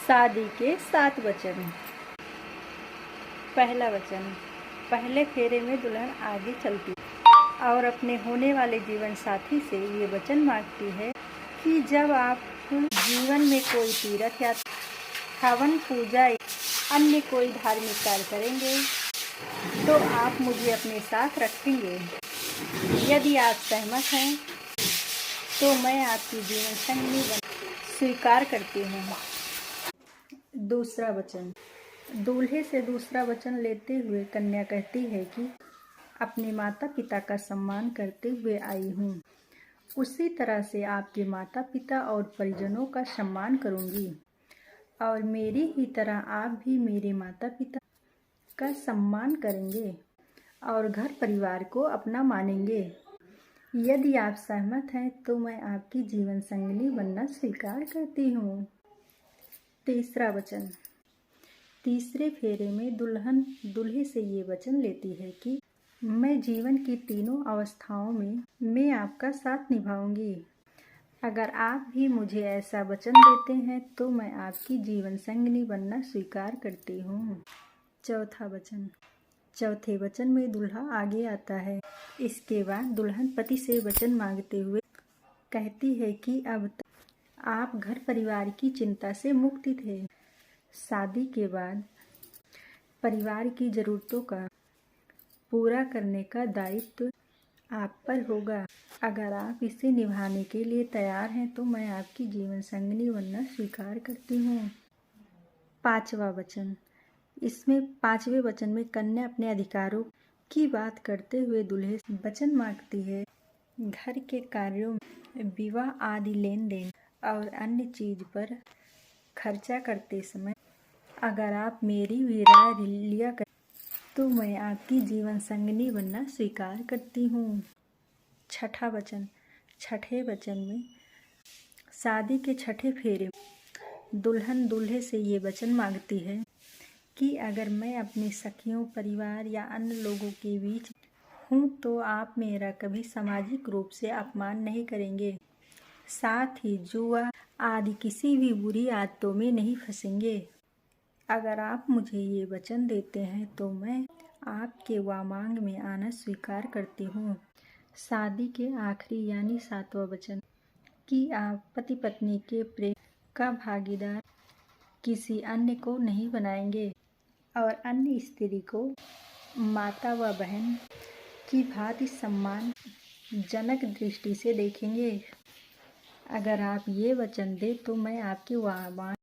शादी के 7 वचन। पहला वचन। पहले फेरे में दुल्हन आगे चलती और अपने होने वाले जीवन साथी से ये वचन मांगती है कि जब आप जीवन में कोई तीर्थ यात्रा, हवन, पूजा, अन्य कोई धार्मिक कार्य करेंगे तो आप मुझे अपने साथ रखेंगे। यदि आप सहमत हैं तो मैं आपकी जीवन संगिनी स्वीकार करती हूँ। दूसरा वचन। दूल्हे से दूसरा वचन लेते हुए कन्या कहती है कि अपने माता पिता का सम्मान करते हुए आई हूँ, उसी तरह से आपके माता पिता और परिजनों का सम्मान करूँगी और मेरी ही तरह आप भी मेरे माता पिता का सम्मान करेंगे और घर परिवार को अपना मानेंगे। यदि आप सहमत हैं तो मैं आपकी जीवन संगिनी बनना स्वीकार करती हूँ। तीसरा वचन। तीसरे फेरे में दुल्हन दूल्हे से ये वचन लेती है कि मैं जीवन की तीनों अवस्थाओं में मैं आपका साथ निभाऊंगी। अगर आप भी मुझे ऐसा वचन देते हैं तो मैं आपकी जीवन संगिनी बनना स्वीकार करती हूँ। चौथा वचन। चौथे वचन में दूल्हा आगे आता है। इसके बाद दुल्हन पति से वचन मांगते हुए कहती है कि अब तक आप घर परिवार की चिंता से मुक्ति थे। शादी के बाद परिवार की ज़रूरतों का पूरा करने का दायित्व आप पर होगा। अगर आप इसे निभाने के लिए तैयार हैं तो मैं आपकी जीवन संगिनी बनना स्वीकार करती हूँ। पांचवा वचन। इसमें पांचवें वचन में कन्या अपने अधिकारों की बात करते हुए दूल्हे से वचन मांगती है। घर के कार्यों में विवाह आदि लेन देन और अन्य चीज पर खर्चा करते समय अगर आप मेरी भी राय लिया कर तो मैं आपकी जीवन संगिनी बनना स्वीकार करती हूँ। छठा वचन। छठे वचन में शादी के छठे फेरे दुल्हन दूल्हे से ये वचन मांगती है कि अगर मैं अपनी सखियों, परिवार या अन्य लोगों के बीच हूँ तो आप मेरा कभी सामाजिक रूप से अपमान नहीं करेंगे, साथ ही जुआ आदि किसी भी बुरी आदतों में नहीं फंसेंगे। अगर आप मुझे ये वचन देते हैं तो मैं आपके वामांग में आना स्वीकार करती हूँ। शादी के आखिरी यानी 7वां वचन कि आप पति पत्नी के प्रेम का भागीदार किसी अन्य को नहीं बनाएंगे और अन्य स्त्री को माता व बहन की भांति सम्मान जनक दृष्टि से देखेंगे। अगर आप ये वचन दें तो मैं आपके वामांग